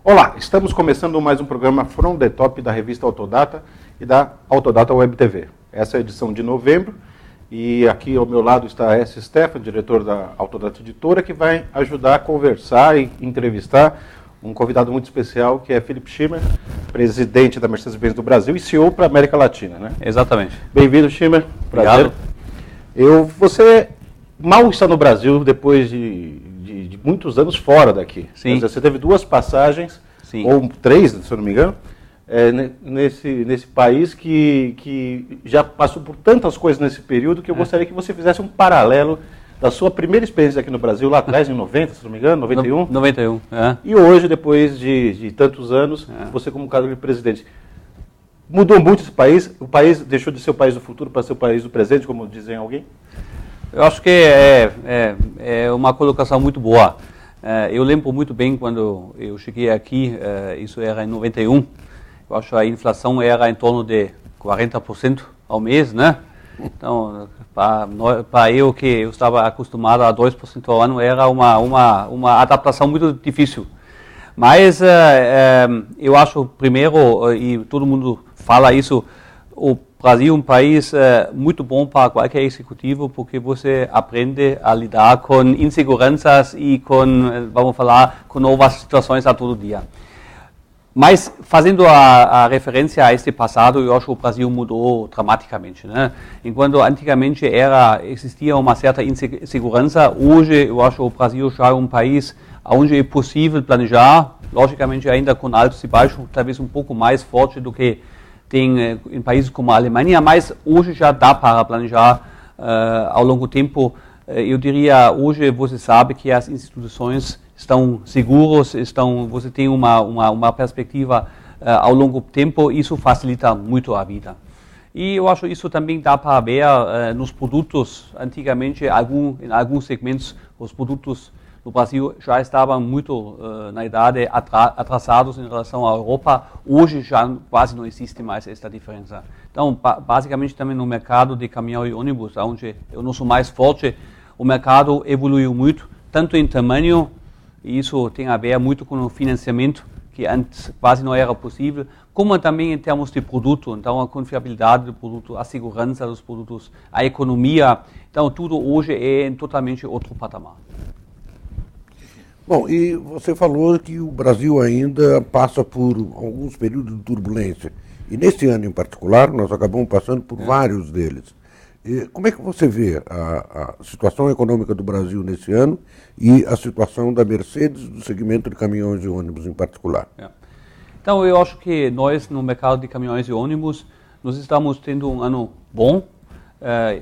Olá, estamos começando mais um programa From the Top da revista Autodata e da Autodata Web TV. Essa é a edição de novembro e aqui ao meu lado está a S. Stefan, diretor da Autodata Editora, que vai ajudar a conversar e entrevistar um convidado muito especial, que é Philipp Schimmer, presidente da Mercedes-Benz do Brasil e CEO para a América Latina, né? Exatamente. Bem-vindo, Schimmer. Prazer. Obrigado. Você mal está no Brasil depois de muitos anos fora daqui. Sim. Dizer, você teve 2 passagens, Sim. ou 3, se eu não me engano, nesse país que já passou por tantas coisas nesse período que eu gostaria que você fizesse um paralelo da sua primeira experiência aqui no Brasil, lá atrás, em 90, se não me engano, 91. 91, é. E hoje, depois de tantos anos, você como cargo de presidente. Mudou muito esse país? O país deixou de ser o país do futuro para ser o país do presente, como dizem alguém? Eu acho que é uma colocação muito boa. Eu lembro muito bem quando eu cheguei aqui, isso era em 91, eu acho que a inflação era em torno de 40% ao mês, né? Então, para eu que eu estava acostumado a 2% ao ano, era uma adaptação muito difícil. Mas eu acho, primeiro, e todo mundo fala isso, o Brasil é um país muito bom para qualquer executivo, porque você aprende a lidar com inseguranças e com, vamos falar, com novas situações a todo dia. Mas, fazendo a referência a este passado, eu acho que o Brasil mudou dramaticamente, né? Enquanto antigamente existia uma certa insegurança, hoje eu acho que o Brasil já é um país onde é possível planejar, logicamente ainda com altos e baixos, talvez um pouco mais forte do que tem em países como a Alemanha, mas hoje já dá para planejar ao longo tempo. Eu diria, hoje você sabe que as instituições estão seguras, você tem uma perspectiva ao longo tempo, isso facilita muito a vida. E eu acho que isso também dá para ver nos produtos. Antigamente, em alguns segmentos, os produtos no Brasil já estavam muito, na idade, atrasados em relação à Europa. Hoje já quase não existe mais esta diferença. Então, basicamente também no mercado de caminhão e ônibus, onde eu não sou mais forte, o mercado evoluiu muito, tanto em tamanho, e isso tem a ver muito com o financiamento, que antes quase não era possível, como também em termos de produto, então a confiabilidade do produto, a segurança dos produtos, a economia. Então, tudo hoje é em totalmente outro patamar. Bom, e você falou que o Brasil ainda passa por alguns períodos de turbulência. E nesse ano em particular, nós acabamos passando por vários deles. E como é que você vê a situação econômica do Brasil nesse ano e a situação da Mercedes, do segmento de caminhões e ônibus em particular? Então, eu acho que nós, no mercado de caminhões e ônibus, nós estamos tendo um ano bom.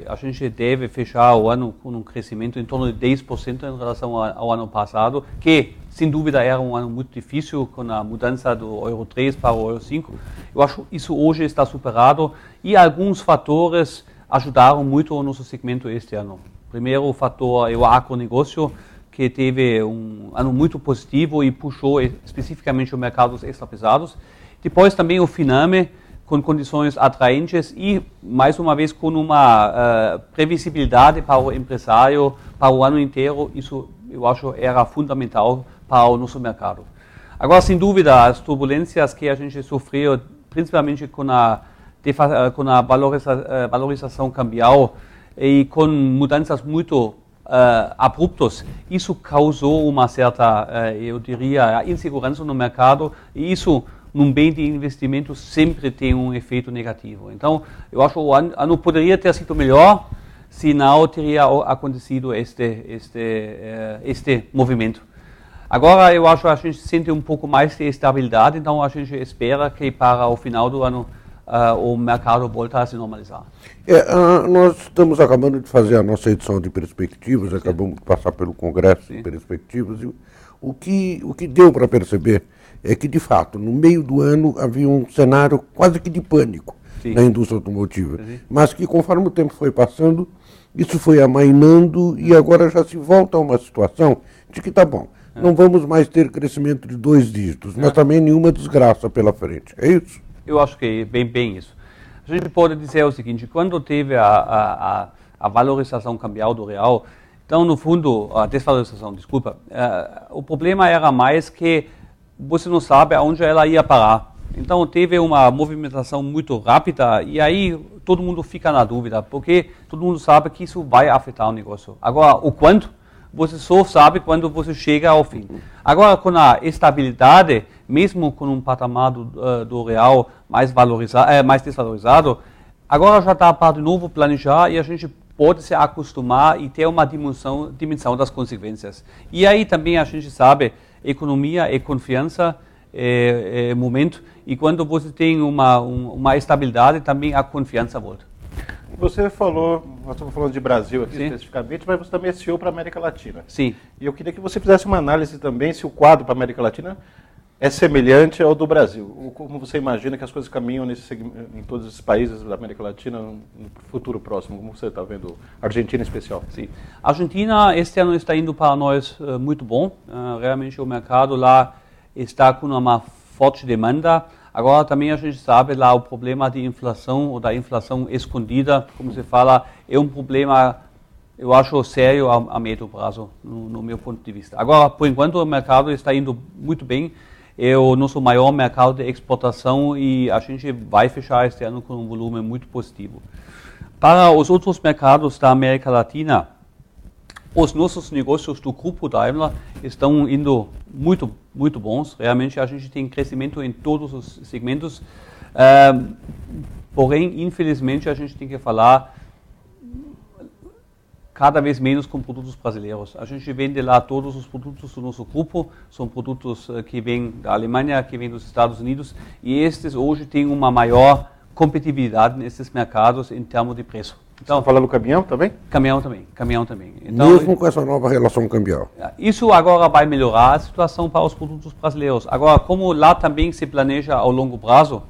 A gente deve fechar o ano com um crescimento em torno de 10% em relação ao ano passado, que, sem dúvida, era um ano muito difícil com a mudança do Euro 3 para o Euro 5. Eu acho que isso hoje está superado e alguns fatores ajudaram muito o nosso segmento este ano. Primeiro, o fator é o agronegócio, que teve um ano muito positivo e puxou especificamente os mercados extrapesados. Depois também o Finame, com condições atraentes e, mais uma vez, com uma previsibilidade para o empresário, para o ano inteiro. Isso, eu acho, era fundamental para o nosso mercado. Agora, sem dúvida, as turbulências que a gente sofreu, principalmente com a valorização cambial e com mudanças muito abruptas, isso causou uma certa, eu diria, insegurança no mercado e isso, num bem de investimento, sempre tem um efeito negativo. Então, eu acho que o ano poderia ter sido melhor se não teria acontecido este movimento. Agora, eu acho que a gente sente um pouco mais de estabilidade, então a gente espera que para o final do ano o mercado volte a se normalizar. Nós estamos acabando de fazer a nossa edição de perspectivas, acabamos de passar pelo Congresso de Perspectivas, e o que deu para perceber é que, de fato, no meio do ano havia um cenário quase que de pânico na indústria automotiva, mas que, conforme o tempo foi passando, isso foi amainando e agora já se volta a uma situação de que está bom. Não vamos mais ter crescimento de 2 dígitos, mas também nenhuma desgraça pela frente. É isso? Eu acho que é bem isso. A gente pode dizer o seguinte, quando teve a valorização cambial do real, então, no fundo, a desvalorização, desculpa, o problema era mais que você não sabe aonde ela ia parar. Então teve uma movimentação muito rápida e aí todo mundo fica na dúvida, porque todo mundo sabe que isso vai afetar o negócio. Agora, o quanto, você só sabe quando você chega ao fim. Agora, com a estabilidade, mesmo com um patamar do real mais desvalorizado, agora já dá para de novo planejar e a gente pode se acostumar e ter uma dimensão das consequências. E aí também a gente sabe, economia é confiança, é momento, e quando você tem uma estabilidade, também a confiança volta. Você falou, nós estamos falando de Brasil aqui Sim. especificamente, mas você também é CEO para a América Latina. Sim. E eu queria que você fizesse uma análise também se o quadro para a América Latina é semelhante ao do Brasil. Como você imagina que as coisas caminham em todos esses países da América Latina no futuro próximo? Como você está vendo a Argentina em especial? Sim. A Argentina este ano está indo para nós muito bom. Realmente o mercado lá está com uma forte demanda. Agora também a gente sabe lá o problema de inflação ou da inflação escondida, como se fala, é um problema, eu acho, sério a médio prazo, no meu ponto de vista. Agora, por enquanto, o mercado está indo muito bem. É o nosso maior mercado de exportação e a gente vai fechar este ano com um volume muito positivo. Para os outros mercados da América Latina, os nossos negócios do Grupo Daimler estão indo muito, muito bons. Realmente a gente tem crescimento em todos os segmentos. Porém, infelizmente, a gente tem que falar cada vez menos com produtos brasileiros. A gente vende lá todos os produtos do nosso grupo, são produtos que vêm da Alemanha, que vêm dos Estados Unidos, e estes hoje têm uma maior competitividade nesses mercados em termos de preço. Então, falando do caminhão também? Caminhão também. Então, mesmo com essa nova relação cambial. Isso agora vai melhorar a situação para os produtos brasileiros. Agora, como lá também se planeja ao longo prazo,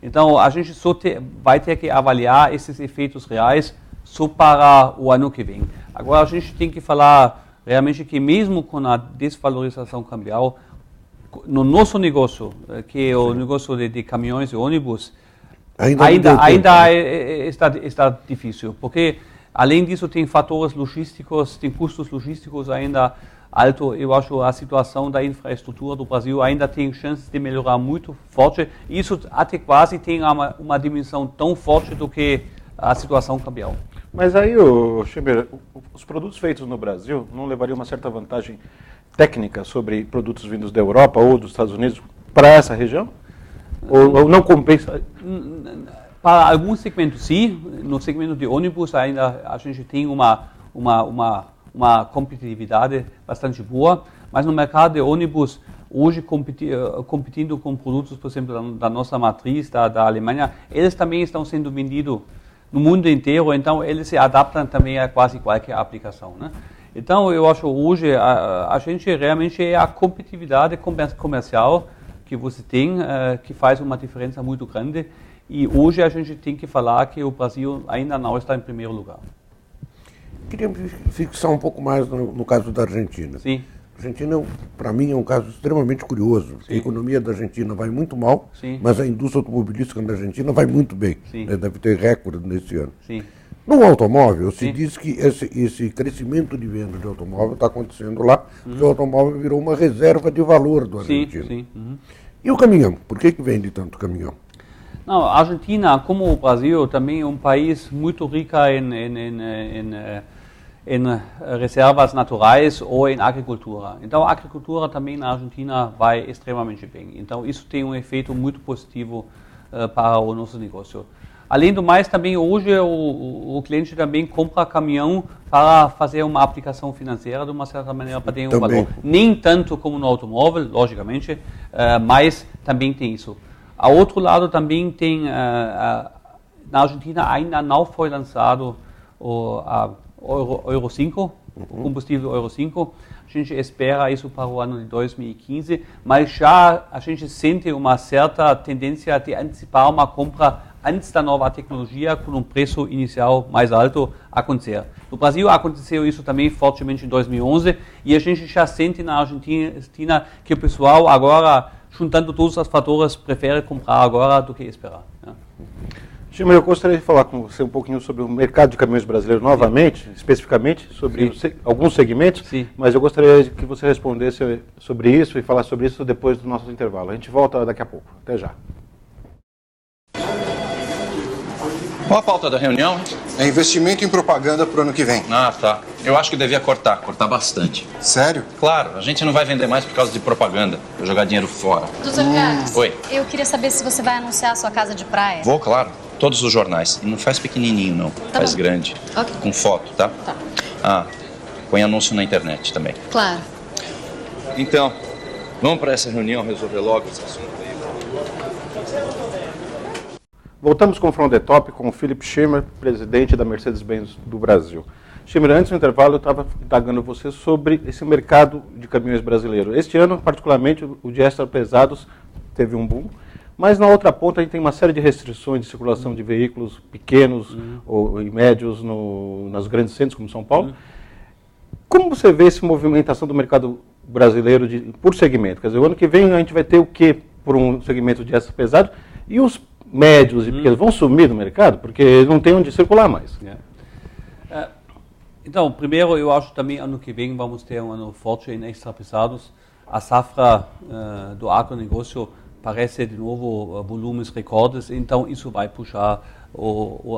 então a gente só vai ter que avaliar esses efeitos reais só para o ano que vem. Agora a gente tem que falar realmente que mesmo com a desvalorização cambial, no nosso negócio, que é o negócio de caminhões e ônibus, ainda está difícil, porque além disso tem fatores logísticos, tem custos logísticos ainda alto. Eu acho a situação da infraestrutura do Brasil ainda tem chances de melhorar muito forte. Isso até quase tem uma dimensão tão forte do que a situação cambial. Mas aí, Schember, os produtos feitos no Brasil não levariam uma certa vantagem técnica sobre produtos vindos da Europa ou dos Estados Unidos para essa região? Ou não compensa? Para alguns segmentos, sim. No segmento de ônibus, ainda a gente tem uma competitividade bastante boa, mas no mercado de ônibus, hoje competindo com produtos, por exemplo, da nossa matriz, da Alemanha, eles também estão sendo vendidos no mundo inteiro, então eles se adaptam também a quase qualquer aplicação, né? Então eu acho hoje a gente realmente é a competitividade comercial que você tem, que faz uma diferença muito grande, e hoje a gente tem que falar que o Brasil ainda não está em primeiro lugar. Queria me fixar um pouco mais no caso da Argentina. Sim. A Argentina, para mim, é um caso extremamente curioso. A economia da Argentina vai muito mal, sim, mas a indústria automobilística da Argentina vai muito bem. Sim. Deve ter recorde nesse ano. Sim. No automóvel, se sim, diz que esse crescimento de venda de automóvel está acontecendo lá, porque o automóvel virou uma reserva de valor do argentino. Sim. Uhum. E o caminhão? Por que vende tanto caminhão? Não, a Argentina, como o Brasil, também é um país muito rico em reservas naturais ou em agricultura. Então, a agricultura também na Argentina vai extremamente bem. Então, isso tem um efeito muito positivo para o nosso negócio. Além do mais, também hoje o cliente também compra caminhão para fazer uma aplicação financeira de uma certa maneira para ter um valor. Nem tanto como no automóvel, logicamente, mas também tem isso. Ao outro lado também tem, na Argentina ainda não foi lançado o Euro 5, o combustível Euro 5. A gente espera isso para o ano de 2015, mas já a gente sente uma certa tendência de antecipar uma compra antes da nova tecnologia com um preço inicial mais alto acontecer. No Brasil aconteceu isso também fortemente em 2011 e a gente já sente na Argentina que o pessoal agora, juntando todos os fatores, prefere comprar agora do que esperar. Schirmer, eu gostaria de falar com você um pouquinho sobre o mercado de caminhões brasileiro novamente, especificamente sobre alguns segmentos, mas eu gostaria que você respondesse sobre isso e falasse sobre isso depois do nosso intervalo. A gente volta daqui a pouco. Até já. Qual a pauta da reunião? É investimento em propaganda pro ano que vem. Ah, tá. Eu acho que devia cortar bastante. Sério? Claro, a gente não vai vender mais por causa de propaganda, pra jogar dinheiro fora. Doutor Carlos, Oi. Eu queria saber se você vai anunciar a sua casa de praia. Vou, claro. Todos os jornais. E não faz pequenininho, não. Faz bom. grande. Ok. Com foto, tá? Tá. Ah, põe anúncio na internet também. Claro. Então, vamos pra essa reunião resolver logo esse assunto aí. Voltamos com o From the Top com o Philip Schirmer, presidente da Mercedes-Benz do Brasil. Schirmer, antes do intervalo eu estava indagando você sobre esse mercado de caminhões brasileiro. Este ano, particularmente, o de extra pesados teve um boom, mas na outra ponta a gente tem uma série de restrições de circulação de veículos pequenos e médios nas grandes centros, como São Paulo. Como você vê essa movimentação do mercado brasileiro por segmento? Quer dizer, o ano que vem a gente vai ter o quê por um segmento de extra pesado e os médios e pequenos vão sumir do mercado porque não tem onde circular mais. Então, primeiro, eu acho também ano que vem vamos ter um ano forte em extra pesados. A safra do agronegócio parece de novo volumes recordes, então isso vai puxar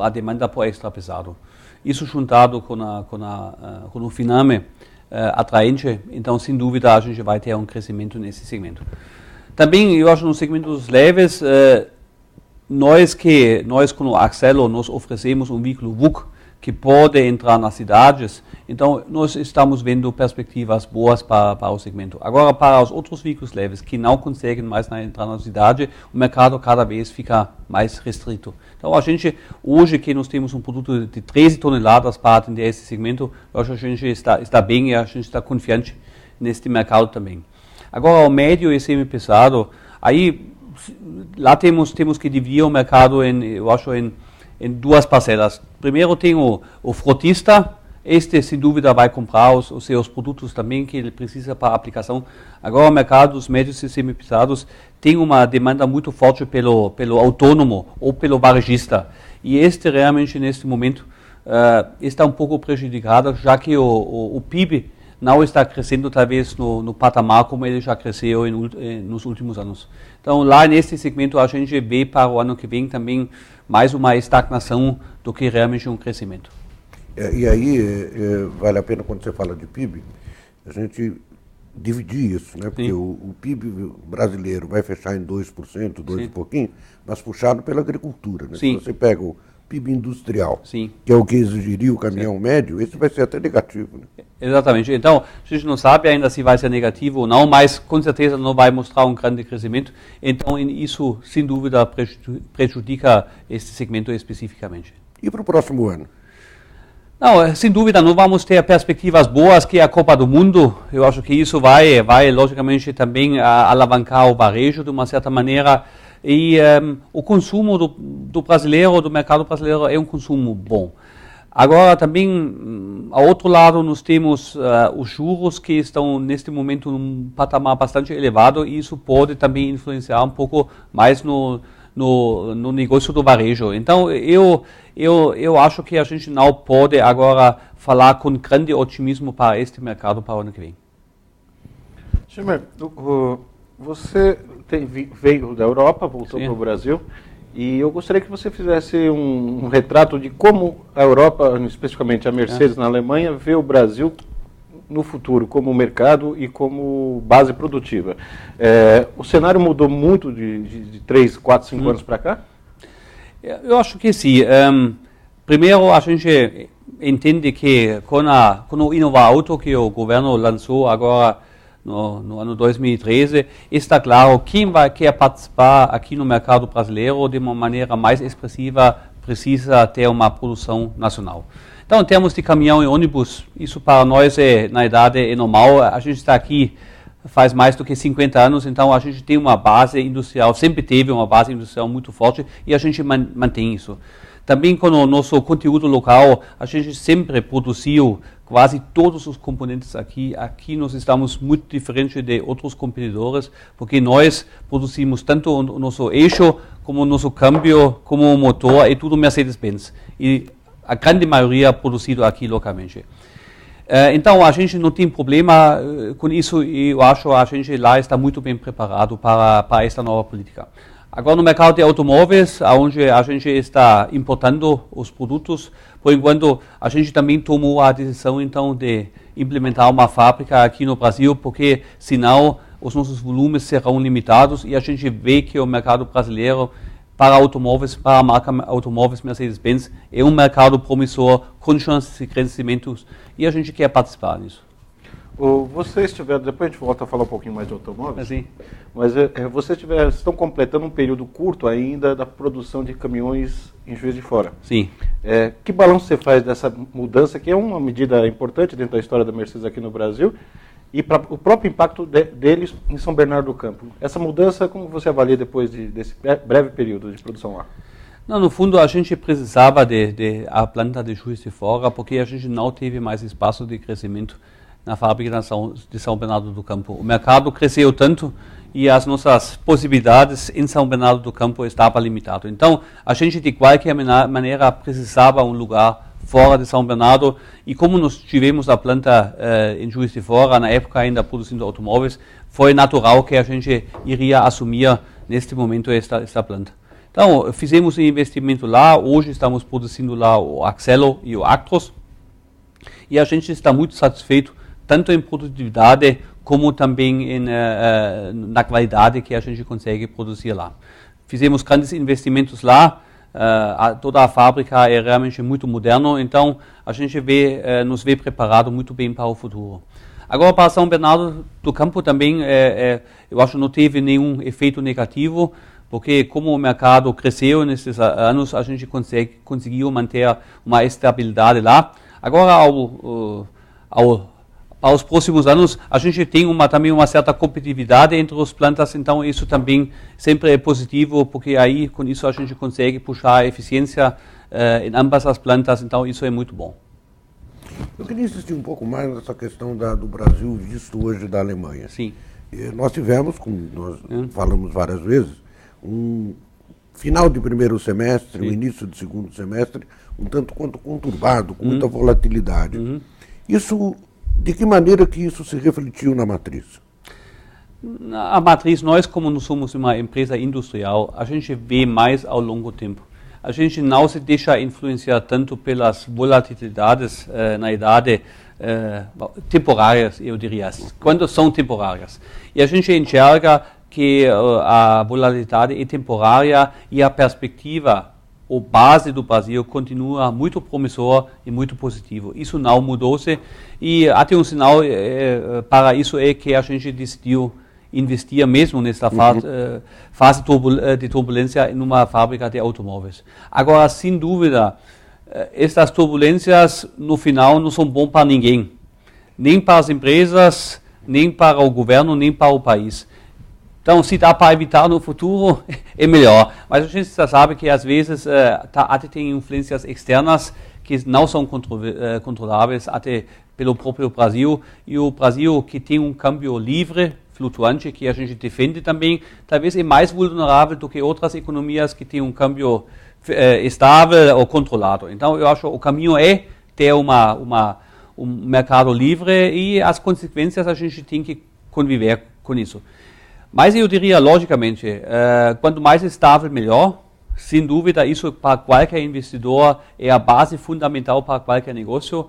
a demanda por extra pesado. Isso juntado com o Finame atraente, então sem dúvida a gente vai ter um crescimento nesse segmento. Também eu acho no segmento dos leves, nós com o Accelo nós oferecemos um veículo VUC que pode entrar nas cidades, então nós estamos vendo perspectivas boas para o segmento. Agora, para os outros veículos leves que não conseguem mais entrar na cidade, o mercado cada vez fica mais restrito. Então a gente, hoje que nós temos um produto de 13 toneladas para atender esse segmento, eu acho que a gente está bem e a gente está confiante neste mercado também. Agora, o médio e semi-pesado, aí lá temos que dividir o mercado em duas parcelas. Primeiro tem o frotista, este sem dúvida vai comprar os seus produtos também que ele precisa para a aplicação. Agora o mercado dos médios e semi-pesados tem uma demanda muito forte pelo autônomo ou pelo varejista. E este realmente neste momento está um pouco prejudicado, já que o PIB não está crescendo talvez no patamar como ele já cresceu nos últimos anos. Então lá nesse segmento a gente vê para o ano que vem também mais uma estagnação do que realmente um crescimento. E aí vale a pena quando você fala de PIB, a gente dividir isso, né? Porque o PIB brasileiro vai fechar em 2%, 2 e pouquinho, mas puxado pela agricultura. Né? Se você pega o PIB industrial, que é o que exigiria o caminhão médio, esse vai ser até negativo. Né? Exatamente. Então, a gente não sabe ainda se vai ser negativo ou não, mas com certeza não vai mostrar um grande crescimento. Então, isso, sem dúvida, prejudica este segmento especificamente. E para o próximo ano? Não, sem dúvida, não vamos ter perspectivas boas, que é a Copa do Mundo. Eu acho que isso vai logicamente, também alavancar o varejo de uma certa maneira. E o consumo do brasileiro, do mercado brasileiro, é um consumo bom. Agora, também, ao outro lado, nós temos os juros que estão, neste momento, num patamar bastante elevado, e isso pode também influenciar um pouco mais no negócio do varejo. Então, eu acho que a gente não pode agora falar com grande otimismo para este mercado para o ano que vem. Schirmer, você veio da Europa, voltou para o Brasil, e eu gostaria que você fizesse um retrato de como a Europa, especificamente a Mercedes na Alemanha, vê o Brasil no futuro, como mercado e como base produtiva. O cenário mudou muito de 3, 4, 5 anos para cá? Eu acho que sim. Primeiro, a gente entende que com o Innova Auto, que o governo lançou agora no ano 2013, está claro quem quer participar aqui no mercado brasileiro de uma maneira mais expressiva, precisa ter uma produção nacional. Então, em termos de caminhão e ônibus, isso para nós na verdade é normal. A gente está aqui faz mais do que 50 anos, então a gente tem uma base industrial, sempre teve uma base industrial muito forte e a gente mantém isso. Também com o nosso conteúdo local, a gente sempre produziu quase todos os componentes aqui. Aqui nós estamos muito diferentes de outros competidores, porque nós produzimos tanto o nosso eixo como o nosso câmbio, como o motor, é tudo Mercedes-Benz. E a grande maioria é produzido aqui localmente. Então, a gente não tem problema com isso e eu acho que a gente lá está muito bem preparado para esta nova política. Agora, no mercado de automóveis, onde a gente está importando os produtos, por enquanto, a gente também tomou a decisão, então, de implementar uma fábrica aqui no Brasil, porque, senão, os nossos volumes serão limitados e a gente vê que o mercado brasileiro para automóveis, para a marca automóveis Mercedes-Benz, é um mercado promissor, com chances de crescimento, e a gente quer participar nisso. Vocês tiveram, depois a gente volta a falar um pouquinho mais de automóveis, Sim. mas vocês estão completando um período curto ainda da produção de caminhões em Juiz de Fora. Sim. Que balanço você faz dessa mudança, que é uma medida importante dentro da história da Mercedes aqui no Brasil, e para o próprio impacto deles em São Bernardo do Campo? Essa mudança, como você avalia depois desse breve período de produção lá? Não, no fundo, a gente precisava de a planta de Juiz de Fora, porque a gente não teve mais espaço de crescimento na fábrica de São Bernardo do Campo. O mercado cresceu tanto e as nossas possibilidades em São Bernardo do Campo estavam limitadas. Então, a gente, de qualquer maneira, precisava um lugar fora de São Bernardo, e como nós tivemos a planta em Juiz de Fora, na época ainda produzindo automóveis, foi natural que a gente iria assumir, neste momento, esta planta. Então, fizemos um investimento lá, hoje estamos produzindo lá o Accelo e o Actros, e a gente está muito satisfeito, tanto em produtividade, como também na qualidade que a gente consegue produzir lá. Fizemos grandes investimentos lá, toda a fábrica é realmente muito moderna, então a gente nos vê preparado muito bem para o futuro. Agora, para São Bernardo do Campo também, eu acho que não teve nenhum efeito negativo, porque como o mercado cresceu nesses anos, a gente conseguiu manter uma estabilidade lá. Agora, aos próximos anos, a gente tem também uma certa competitividade entre as plantas, então isso também sempre é positivo, porque aí com isso a gente consegue puxar a eficiência em ambas as plantas, então isso é muito bom. Eu queria insistir um pouco mais nessa questão do Brasil visto hoje da Alemanha. Sim. Nós tivemos, como nós falamos várias vezes, um final de primeiro semestre, o início de segundo semestre, um tanto quanto conturbado, com muita volatilidade. Isso, de que maneira que isso se refletiu na matriz? A matriz, nós como não somos uma empresa industrial, a gente vê mais ao longo tempo. A gente não se deixa influenciar tanto pelas volatilidades na idade temporárias, eu diria, quando são temporárias. E a gente enxerga que a volatilidade é temporária e a perspectiva, a base do Brasil continua muito promissor e muito positivo. Isso não mudou-se e até um sinal para isso é que a gente decidiu investir mesmo nessa fase de turbulência em uma fábrica de automóveis. Agora, sem dúvida, estas turbulências no final não são bom para ninguém, nem para as empresas, nem para o governo, nem para o país. Então, se dá para evitar no futuro, é melhor. Mas a gente já sabe que, às vezes, até tem influências externas que não são controláveis, até pelo próprio Brasil. E o Brasil, que tem um câmbio livre, flutuante, que a gente defende também, talvez é mais vulnerável do que outras economias que têm um câmbio estável ou controlado. Então, eu acho que o caminho é ter um mercado livre e as consequências a gente tem que conviver com isso. Mas eu diria, logicamente, quanto mais estável, melhor. Sem dúvida, isso para qualquer investidor é a base fundamental para qualquer negócio.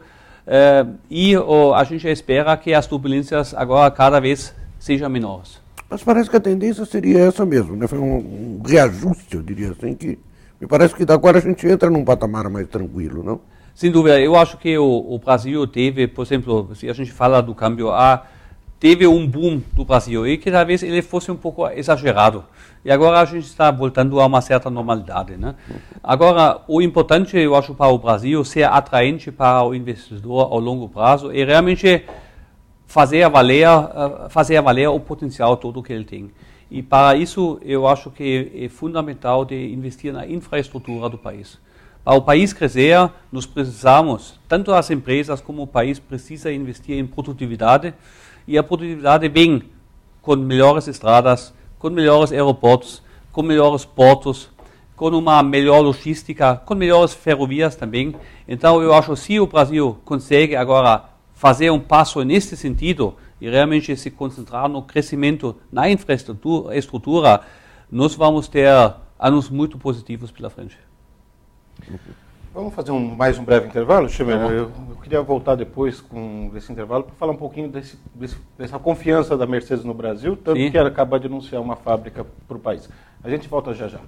E a gente espera que as turbulências agora cada vez sejam menores. Mas parece que a tendência seria essa mesmo, né? Foi um reajuste, eu diria assim, que me parece que agora a gente entra num patamar mais tranquilo, não? Sem dúvida, eu acho que o Brasil teve, por exemplo, se a gente fala do câmbio teve um boom do Brasil e que talvez ele fosse um pouco exagerado. E agora a gente está voltando a uma certa normalidade, né? Agora, o importante, eu acho, para o Brasil ser atraente para o investidor ao longo prazo é realmente fazer valer o potencial todo que ele tem. E para isso, eu acho que é fundamental de investir na infraestrutura do país. Para o país crescer, nós precisamos, tanto as empresas como o país precisa investir em produtividade. E a produtividade vem com melhores estradas, com melhores aeroportos, com melhores portos, com uma melhor logística, com melhores ferrovias também. Então, eu acho que se o Brasil consegue agora fazer um passo nesse sentido e realmente se concentrar no crescimento na infraestrutura, nós vamos ter anos muito positivos pela frente. Vamos fazer mais um breve intervalo, Schimmer? Eu queria voltar depois desse intervalo para falar um pouquinho dessa confiança da Mercedes no Brasil, tanto que ela acaba de anunciar uma fábrica para o país. A gente volta já já.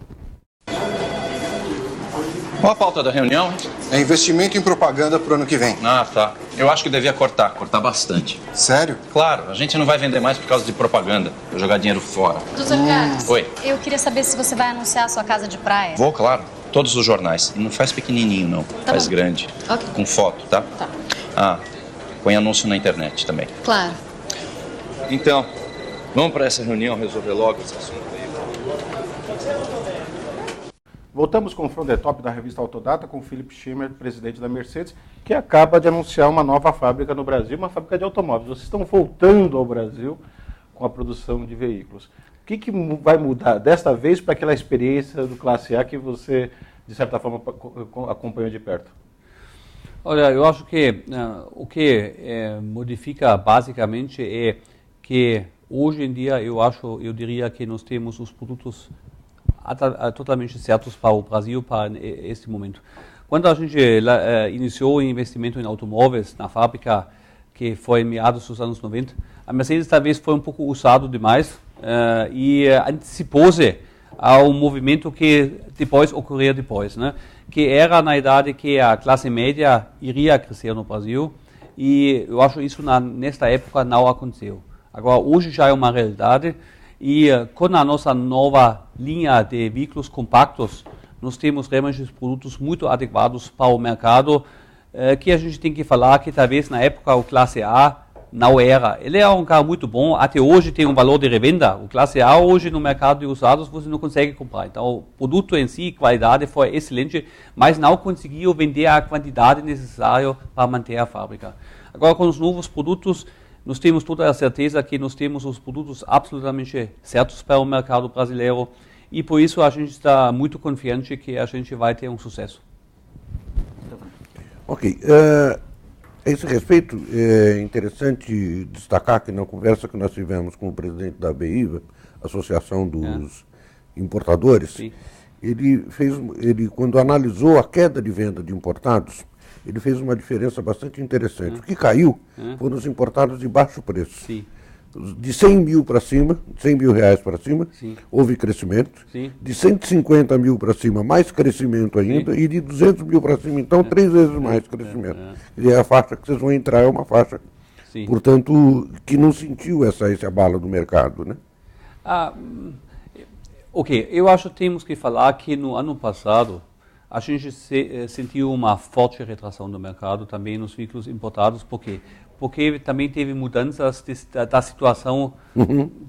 Qual a pauta da reunião? É investimento em propaganda pro ano que vem. Ah, tá. Eu acho que devia cortar bastante. Sério? Claro, a gente não vai vender mais por causa de propaganda, pra jogar dinheiro fora. Doutor Carlos, Oi. eu queria saber se você vai anunciar a sua casa de praia. Vou, claro. Todos os jornais. E não faz pequenininho, não. Faz bom. grande. Ok. Com foto, tá? Tá. Ah, põe anúncio na internet também. Claro. Então, vamos para essa reunião resolver logo esse assunto aí. Voltamos com o From the Top da revista Autodata com o Philipp Schimmer, presidente da Mercedes, que acaba de anunciar uma nova fábrica no Brasil, uma fábrica de automóveis. Vocês estão voltando ao Brasil com a produção de veículos. O que vai mudar desta vez para aquela experiência do Classe A que você, de certa forma, acompanhou de perto? Olha, eu acho que o que modifica basicamente é que hoje em dia eu diria que nós temos os produtos totalmente certos para o Brasil para este momento. Quando a gente iniciou o investimento em automóveis na fábrica, que foi em meados dos anos 90, a Mercedes talvez foi um pouco usado demais e antecipou-se ao movimento que depois ocorria depois, né? Que era na idade que a classe média iria crescer no Brasil e eu acho isso nesta época não aconteceu. Agora, hoje já é uma realidade e com a nossa nova linha de veículos compactos, nós temos realmente produtos muito adequados para o mercado, que a gente tem que falar que talvez na época o Classe A não era. Ele é um carro muito bom, até hoje tem um valor de revenda. O Classe A hoje no mercado de usados você não consegue comprar. Então o produto em si, qualidade foi excelente, mas não conseguiu vender a quantidade necessária para manter a fábrica. Agora com os novos produtos, nós temos toda a certeza que nós temos os produtos absolutamente certos para o mercado brasileiro e por isso a gente está muito confiante que a gente vai ter um sucesso. Ok. A esse respeito, é interessante destacar que na conversa que nós tivemos com o presidente da ABIVA, Associação dos Importadores, Sim. ele, quando analisou a queda de venda de importados, ele fez uma diferença bastante interessante. O que caiu foram os importados de baixo preço. Sim. De 100 mil para cima, 100 mil reais para cima, Sim. houve crescimento. Sim. De 150 mil para cima, mais crescimento ainda. Sim. E de 200 mil para cima, então, 3 vezes mais crescimento. E a faixa que vocês vão entrar é uma faixa, Sim. portanto, que não sentiu esse abalo do mercado, né? Ok, eu acho que temos que falar que no ano passado a gente sentiu uma forte retração do mercado também nos veículos importados. Por quê? Porque também teve mudanças da situação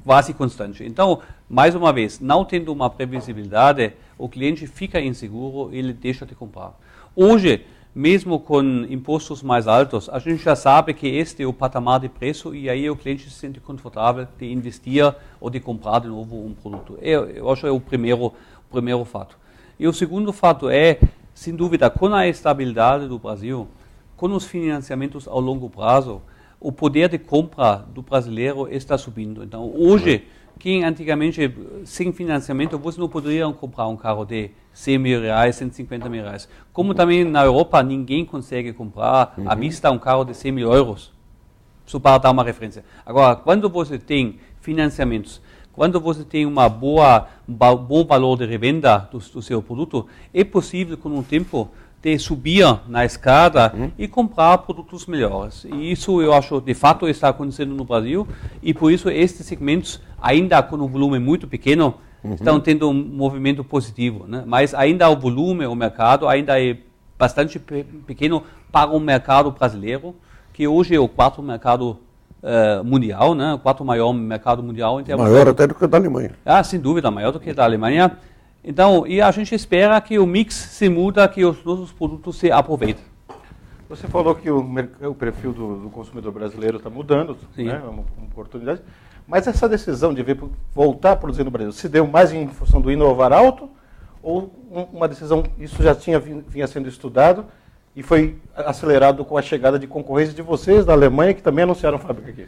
quase constante. Então, mais uma vez, não tendo uma previsibilidade, o cliente fica inseguro e ele deixa de comprar. Hoje, mesmo com impostos mais altos, a gente já sabe que este é o patamar de preço e aí o cliente se sente confortável de investir ou de comprar de novo um produto. Eu acho que é o primeiro fato. E o segundo fato é, sem dúvida, com a estabilidade do Brasil, com os financiamentos ao longo prazo, o poder de compra do brasileiro está subindo. Então, hoje, quem antigamente, sem financiamento, você não poderia comprar um carro de 100 mil reais, 150 mil reais. Como também na Europa, ninguém consegue comprar à vista um carro de 100 mil euros, só para dar uma referência. Agora, quando você tem financiamentos, quando você tem um bom valor de revenda do seu produto, é possível, com o tempo, de subir na escada e comprar produtos melhores. E isso, eu acho, de fato, está acontecendo no Brasil. E, por isso, estes segmentos, ainda com um volume muito pequeno, estão tendo um movimento positivo, né? Mas ainda o volume, o mercado, ainda é bastante pequeno para o mercado brasileiro, que hoje é o quarto mercado mundial, né? O quarto maior mercado mundial. Em termos Maior até do que o da Alemanha. Sem dúvida, maior do que o da Alemanha. Então, e a gente espera que o mix se muda, que os nossos produtos se aproveitem. Você falou que o perfil do consumidor brasileiro está mudando, né? É uma oportunidade. Mas essa decisão de voltar a produzir no Brasil, se deu mais em função do inovar alto ou uma decisão, isso já vinha sendo estudado e foi acelerado com a chegada de concorrência de vocês da Alemanha, que também anunciaram fábrica aqui?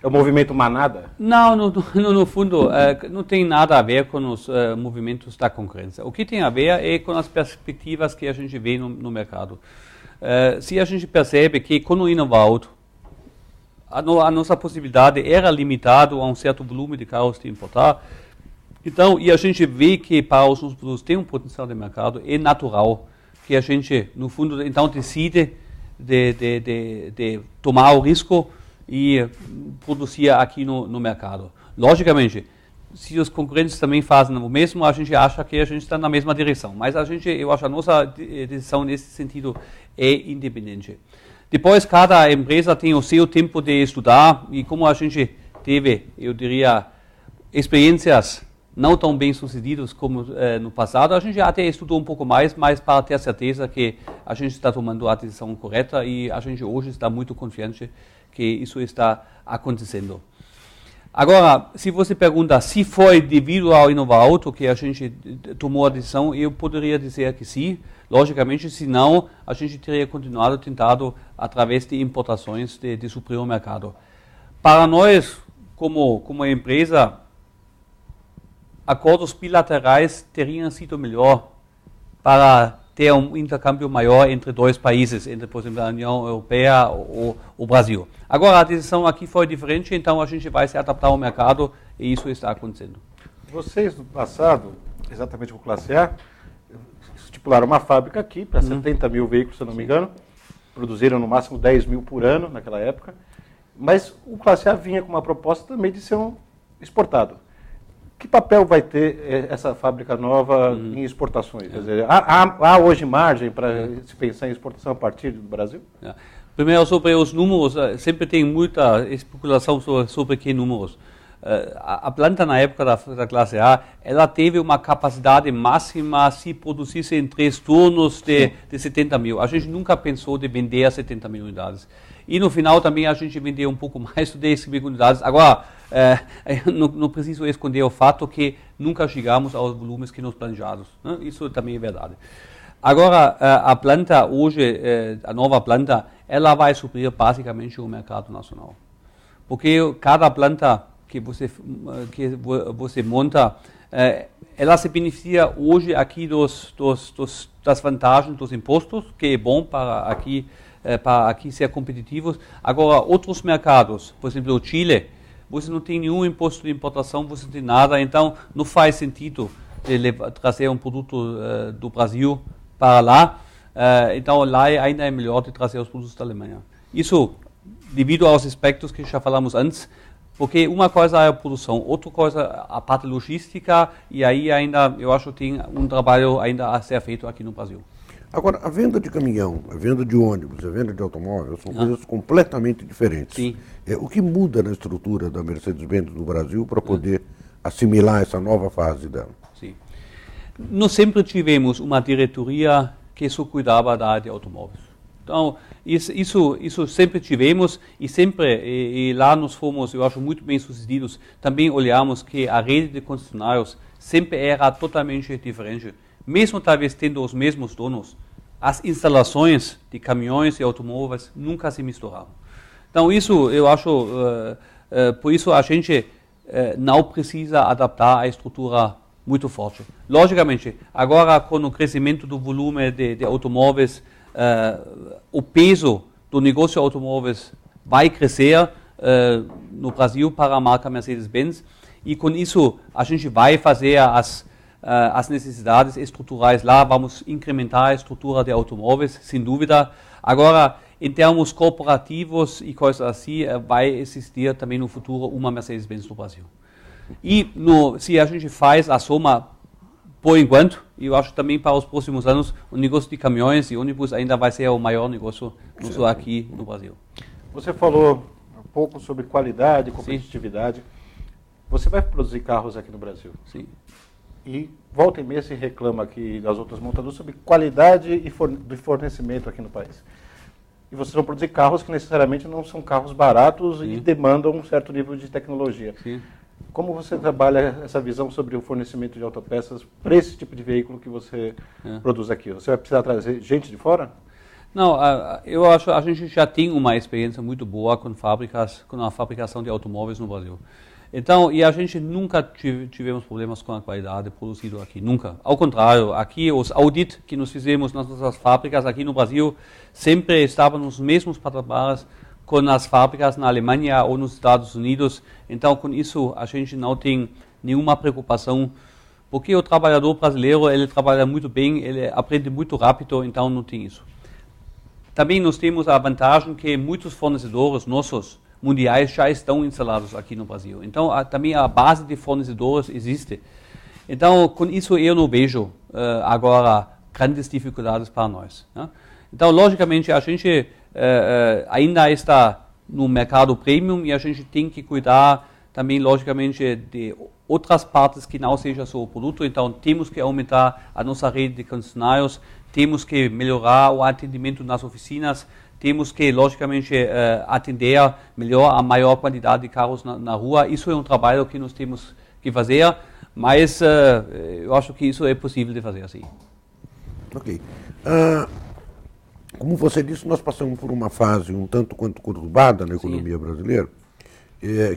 É o movimento manada? Não, no fundo, não tem nada a ver com os movimentos da concorrência. O que tem a ver é com as perspectivas que a gente vê no mercado. Se a gente percebe que com o inovar alto, a nossa possibilidade era limitada a um certo volume de carros de importar, então, e a gente vê que para os nossos produtos tem um potencial de mercado, é natural que a gente, no fundo, então decide de tomar o risco e produzir aqui no mercado. Logicamente, se os concorrentes também fazem o mesmo, a gente acha que a gente está na mesma direção. Mas eu acho que a nossa decisão nesse sentido é independente. Depois, cada empresa tem o seu tempo de estudar e como a gente teve, eu diria, experiências não tão bem sucedidas como no passado, a gente até estudou um pouco mais, mas para ter certeza que a gente está tomando a decisão correta e a gente hoje está muito confiante que isso está acontecendo. Agora, se você pergunta se foi devido ao inovar alto que a gente tomou a decisão, eu poderia dizer que sim. Logicamente, se não, a gente teria continuado tentado através de importações de suprir o mercado. Para nós, como empresa, acordos bilaterais teriam sido melhor para ter um intercâmbio maior entre dois países, entre, por exemplo, a União Europeia ou o Brasil. Agora, a decisão aqui foi diferente, então a gente vai se adaptar ao mercado e isso está acontecendo. Vocês, no passado, exatamente com o Classe A, estipularam uma fábrica aqui para 70 mil veículos, se eu não me engano, produziram no máximo 10 mil por ano naquela época, mas o Classe A vinha com uma proposta também de ser exportado. Que papel vai ter essa fábrica nova em exportações? Quer dizer, há hoje margem para se pensar em exportação a partir do Brasil? Primeiro, sobre os números, sempre tem muita especulação sobre que números. A planta na época da Classe A, ela teve uma capacidade máxima se produzisse em 3 turnos de 70 mil. A gente nunca pensou de vender a 70 mil unidades. E no final também a gente vendeu um pouco mais de 10 mil unidades. Agora, não preciso esconder o fato que nunca chegamos aos volumes que nos planejamos, né? Isso também é verdade. Agora, a planta hoje, a nova planta, ela vai suprir basicamente o mercado nacional. Porque cada planta que você monta, ela se beneficia hoje aqui das vantagens dos impostos, que é bom para aqui ser competitivos. Agora, outros mercados, por exemplo, o Chile, você não tem nenhum imposto de importação, você não tem nada, então não faz sentido trazer um produto do Brasil para lá. Então lá ainda é melhor de trazer os produtos da Alemanha. Isso devido aos aspectos que já falamos antes, porque uma coisa é a produção, outra coisa a parte logística, e aí ainda eu acho que tem um trabalho ainda a ser feito aqui no Brasil. Agora, a venda de caminhão, a venda de ônibus, a venda de automóvel são coisas completamente diferentes. Sim. O que muda na estrutura da Mercedes-Benz no Brasil para poder assimilar essa nova fase dela? Sim. Nós sempre tivemos uma diretoria que só cuidava da área de automóveis. Então, isso sempre tivemos e sempre, e lá nós fomos, eu acho, muito bem sucedidos. Também olhamos que a rede de concessionários sempre era totalmente diferente. Mesmo talvez tendo os mesmos donos, as instalações de caminhões e automóveis nunca se misturavam. Então isso, eu acho, por isso a gente não precisa adaptar a estrutura muito forte. Logicamente, agora com o crescimento do volume de automóveis, o peso do negócio de automóveis vai crescer no Brasil para a marca Mercedes-Benz e com isso a gente vai fazer as necessidades estruturais lá, vamos incrementar a estrutura de automóveis, sem dúvida. Agora, em termos corporativos e coisas assim, vai existir também no futuro uma Mercedes-Benz no Brasil. E se a gente faz a soma, por enquanto, eu acho também para os próximos anos, o negócio de caminhões e ônibus ainda vai ser o maior negócio aqui no Brasil. Você falou um pouco sobre qualidade e competitividade. Sim. Você vai produzir carros aqui no Brasil? Sim. E volta e meia se reclama aqui das outras montadoras sobre qualidade e de fornecimento aqui no país. e vocês vão produzir carros que necessariamente não são carros baratos e demandam um certo nível de tecnologia. Sim. Como você trabalha essa visão sobre o fornecimento de autopeças para esse tipo de veículo que você produz aqui? Você vai precisar trazer gente de fora? Não, eu acho que a gente já tem uma experiência muito boa com a fabricação de automóveis no Brasil. Então, e a gente nunca tivemos problemas com a qualidade produzida aqui, nunca. Ao contrário, aqui os audits que nós fizemos nas nossas fábricas aqui no Brasil sempre estavam nos mesmos patamares com as fábricas na Alemanha ou nos Estados Unidos. Então, com isso, a gente não tem nenhuma preocupação, porque o trabalhador brasileiro, ele trabalha muito bem, ele aprende muito rápido, então não tem isso. Também nós temos a vantagem que muitos fornecedores nossos mundiais já estão instalados aqui no Brasil. Então, também a base de fornecedores existe. Então, com isso eu não vejo agora grandes dificuldades para nós, né? Então, logicamente, a gente ainda está no mercado premium e a gente tem que cuidar também, logicamente, de outras partes que não seja só o produto. Então, temos que aumentar a nossa rede de concessionários, temos que melhorar o atendimento nas oficinas, temos que, logicamente, atender melhor a maior quantidade de carros na rua. Isso é um trabalho que nós temos que fazer, mas eu acho que isso é possível de fazer assim. Ok. Como você disse, nós passamos por uma fase um tanto quanto conturbada na economia brasileira,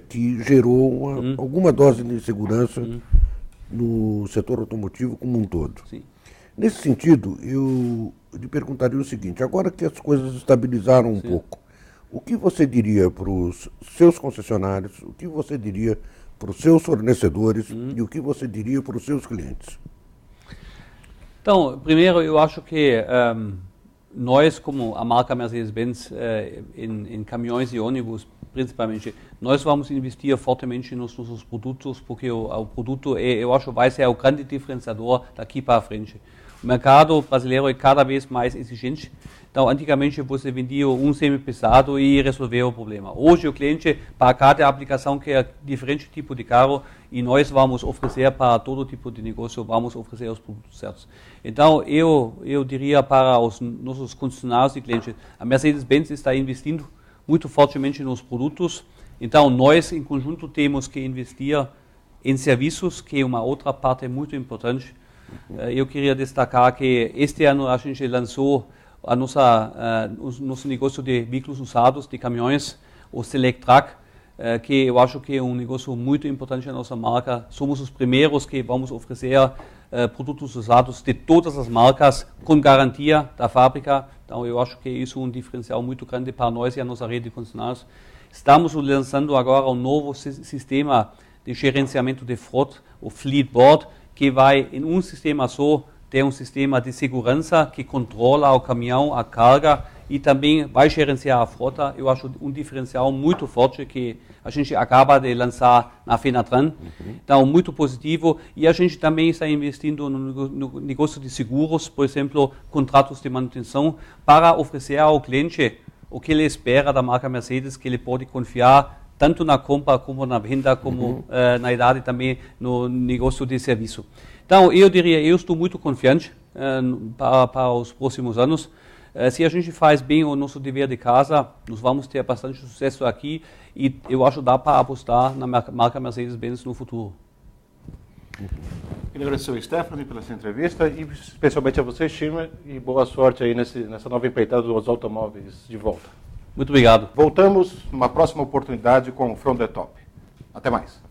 que gerou alguma dose de insegurança no setor automotivo como um todo. Sim. Nesse sentido, eu lhe perguntaria o seguinte: agora que as coisas estabilizaram um pouco, o que você diria para os seus concessionários, o que você diria para os seus fornecedores e o que você diria para os seus clientes? Então, primeiro, eu acho que nós, como a marca Mercedes-Benz, em caminhões e ônibus, principalmente, nós vamos investir fortemente nos nossos produtos, porque o produto, eu acho, vai ser o grande diferenciador daqui para frente. O mercado brasileiro é cada vez mais exigente. Então, antigamente você vendia um semi-pesado e resolveu o problema. Hoje o cliente, para cada aplicação, quer diferente tipo de carro e nós vamos oferecer para todo tipo de negócio, vamos oferecer os produtos certos. Então, eu diria para os nossos concessionários e clientes, a Mercedes-Benz está investindo muito fortemente nos produtos. Então, nós, em conjunto, temos que investir em serviços, que é uma outra parte muito importante. Eu queria destacar que este ano a gente lançou o nosso negócio de veículos usados, de caminhões, o Select Truck, que eu acho que é um negócio muito importante na nossa marca. Somos os primeiros que vamos oferecer produtos usados de todas as marcas com garantia da fábrica. Então eu acho que isso é um diferencial muito grande para nós e a nossa rede de concessionários. Estamos lançando agora um novo sistema de gerenciamento de frota, o Fleet Board, que vai em um sistema só ter um sistema de segurança que controla o caminhão, a carga e também vai gerenciar a frota. Eu acho um diferencial muito forte que a gente acaba de lançar na Fenatran. Então, muito positivo. E a gente também está investindo no negócio de seguros, por exemplo, contratos de manutenção, para oferecer ao cliente o que ele espera da marca Mercedes, que ele pode confiar tanto na compra como na venda, como na idade também no negócio de serviço. Então, eu diria, eu estou muito confiante para os próximos anos. Se a gente faz bem o nosso dever de casa, nós vamos ter bastante sucesso aqui e eu acho que dá para apostar na marca Mercedes-Benz no futuro. Queria agradecer ao Stephanie pela essa entrevista e especialmente a você, Schirmer, e boa sorte aí nessa nova empreitada dos automóveis de volta. Muito obrigado. Voltamos numa próxima oportunidade com o From the Top. Até mais.